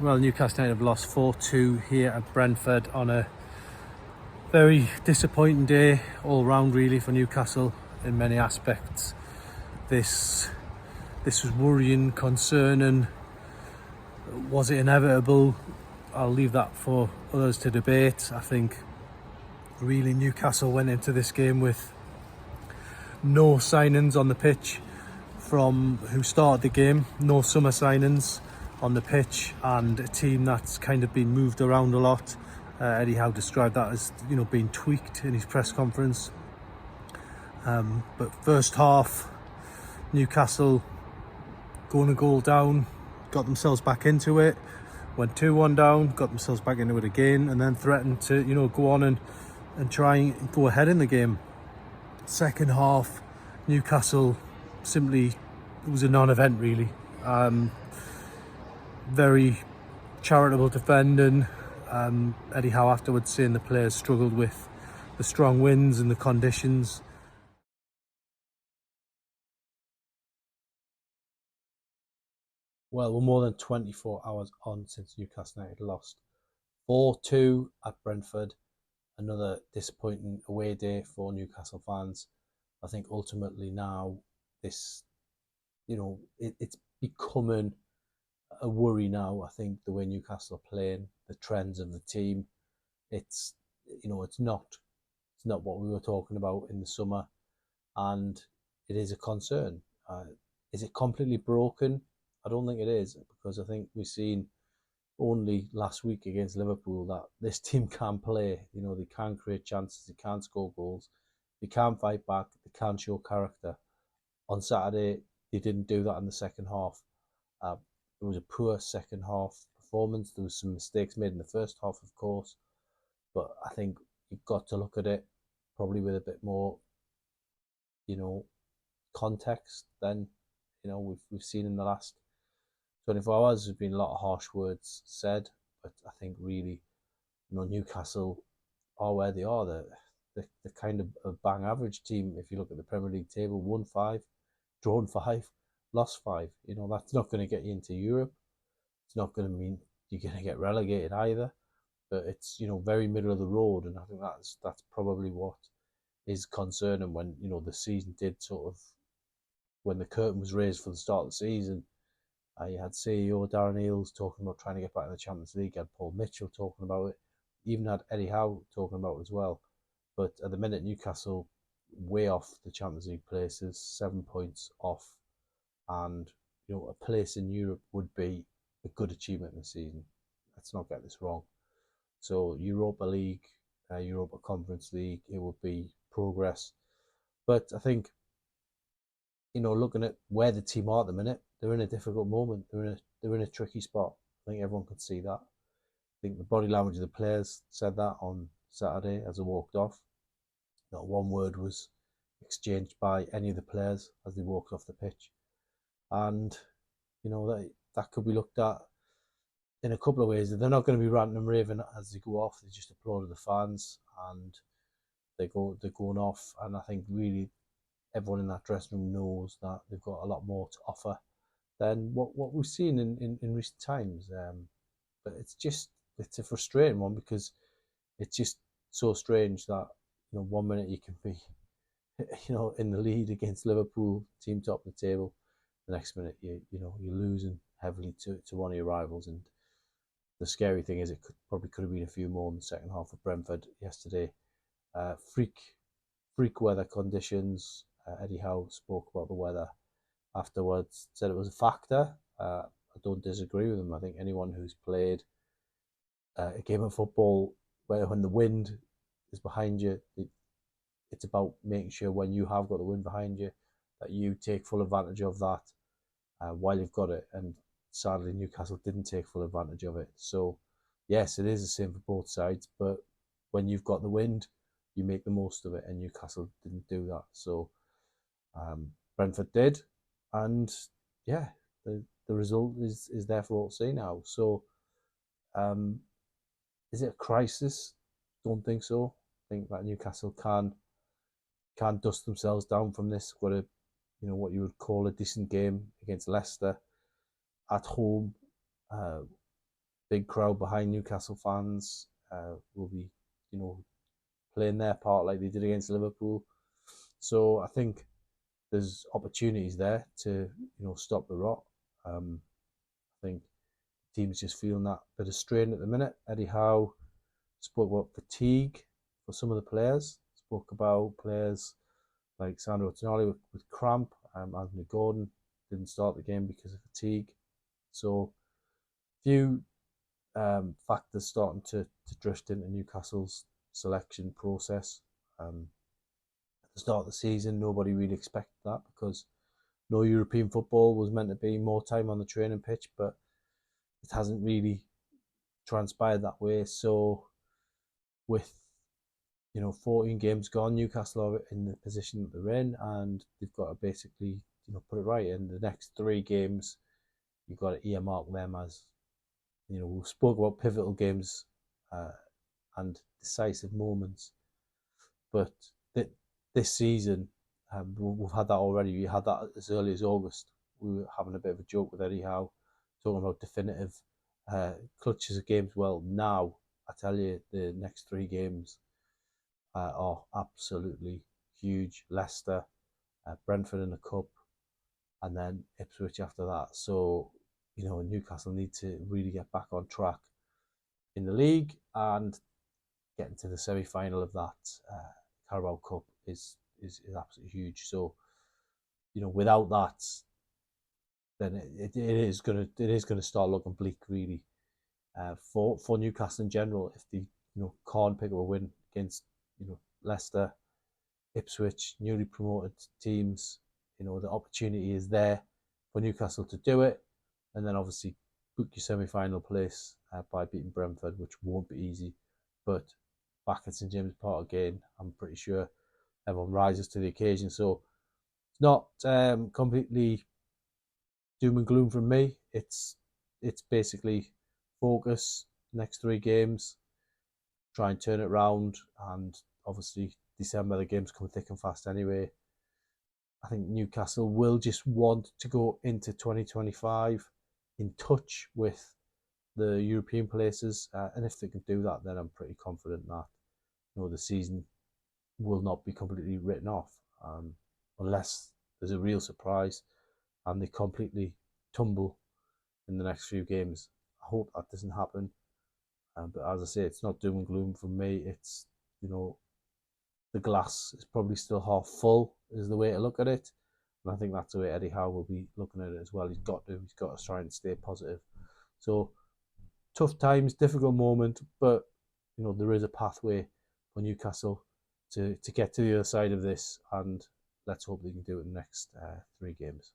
Well, Newcastle United have lost 4-2 here at Brentford on a very disappointing day all round really for Newcastle in many aspects. This was worrying, concerning. Was it inevitable? I'll leave that for others to debate. I think really Newcastle went into this game with no signings on the pitch from who started the game, no summer signings on the pitch, and a team that's kind of been moved around a lot. Eddie Howe described that as, being tweaked in his press conference. But first half, Newcastle going a goal down, got themselves back into it, went 2-1 down, got themselves back into it again, and then threatened to, go on and try and go ahead in the game. Second half, Newcastle simply, it was a non-event really. Very charitable defending. Eddie Howe afterwards saying the players struggled with the strong winds and the conditions. Well, we're more than 24 hours on since Newcastle United lost 4-2 at Brentford. Another disappointing away day for Newcastle fans. I think ultimately now this, it's becoming a worry now. I think the way Newcastle are playing, the trends of the team, it's not what we were talking about in the summer, and it is a concern. Is it completely broken? I don't think it is, because I think we've seen only last week against Liverpool that this team can play. They can create chances, they can score goals, they can fight back, they can show character. On Saturday, they didn't do that in the second half. It was a poor second half performance. There was some mistakes made in the first half, of course, but I think you've got to look at it probably with a bit more, context than we've seen in the last 24 hours. There's been a lot of harsh words said, but I think really, Newcastle are where they are. The kind of a bang average team. If you look at the Premier League table, won 5, drawn 5, lost 5. That's not going to get you into Europe. It's not going to mean you're going to get relegated either. But it's very middle of the road, and I think that's probably what is concerning. When the season did sort of, when the curtain was raised for the start of the season, you had CEO Darren Eales talking about trying to get back in the Champions League. You had Paul Mitchell talking about it. You even had Eddie Howe talking about it as well. But at the minute, Newcastle way off the Champions League places, 7 points off, and a place in Europe would be a good achievement this season. Let's not get this wrong. So Europa League, Europa Conference League, it would be progress. But I think, looking at where the team are at the minute, they're in a difficult moment. They're in a tricky spot. I think everyone could see that. I think the body language of the players said that on Saturday as they walked off. Not one word was exchanged by any of the players as they walked off the pitch. And, that could be looked at in a couple of ways. They're not going to be ranting and raving as they go off. They just applauded the fans, and they're going off. And I think really everyone in that dressing room knows that they've got a lot more to offer than what we've seen in recent times. But it's a frustrating one, because it's just so strange that 1 minute you can be in the lead against Liverpool, team top of the table. The next minute you're losing heavily to one of your rivals. And the scary thing is, it probably could have been a few more in the second half of Brentford yesterday. Freak weather conditions. Eddie Howe spoke about the weather afterwards, said it was a factor. I don't disagree with him. I think anyone who's played a game of football where when the wind is behind you, it's about making sure when you have got the wind behind you that you take full advantage of that while you've got it. And sadly, Newcastle didn't take full advantage of it. So yes, it is the same for both sides, but when you've got the wind, you make the most of it, and Newcastle didn't do that. So Brentford did, and yeah, the result is there for all to see now. So is it a crisis? Don't think so. I think that Newcastle can dust themselves down from this. Got a what you would call a decent game against Leicester at home. big crowd behind Newcastle fans will be, playing their part like they did against Liverpool. So I think there's opportunities there to, stop the rot. I think the team's just feeling that bit of strain at the minute. Eddie Howe spoke about fatigue for some of the players. Spoke about players like Sandro Tonali with cramp. Anthony Gordon didn't start the game because of fatigue. So a few factors starting to drift into Newcastle's selection process. At the start of the season, nobody really expected that because no European football was meant to be more time on the training pitch, but it hasn't really transpired that way. So with 14 games gone, Newcastle are in the position that they're in, and they've got to basically put it right. In the next 3 games, you've got to earmark them as, we've spoke about pivotal games and decisive moments, but this season we've had that already. We had that as early as August. We were having a bit of a joke with Eddie Howe, talking about definitive clutches of games. Well, now I tell you, the next 3 games are absolutely huge. Leicester, Brentford in the cup, and then Ipswich after that. So, Newcastle need to really get back on track in the league, and getting to the semi-final of that Carabao Cup is absolutely huge. So, without that, then it is gonna start looking bleak, really, for Newcastle in general. If they can't pick up a win against Leicester, Ipswich, newly promoted teams, the opportunity is there for Newcastle to do it, and then obviously book your semi-final place by beating Brentford, which won't be easy, but back at St James Park again, I'm pretty sure everyone rises to the occasion. So it's not completely doom and gloom from me. It's basically focus next 3 games, try and turn it around, and obviously December the games come thick and fast anyway. I think Newcastle will just want to go into 2025 in touch with the European places, and if they can do that, then I'm pretty confident that the season will not be completely written off, unless there's a real surprise and they completely tumble in the next few games. I hope that doesn't happen, but as I say, it's not doom and gloom for me. It's the glass is probably still half full is the way to look at it, and I think that's the way Eddie Howe will be looking at it as well. He's got to try and stay positive. So tough times, difficult moment, but there is a pathway for Newcastle to get to the other side of this, and let's hope they can do it in the next 3 games.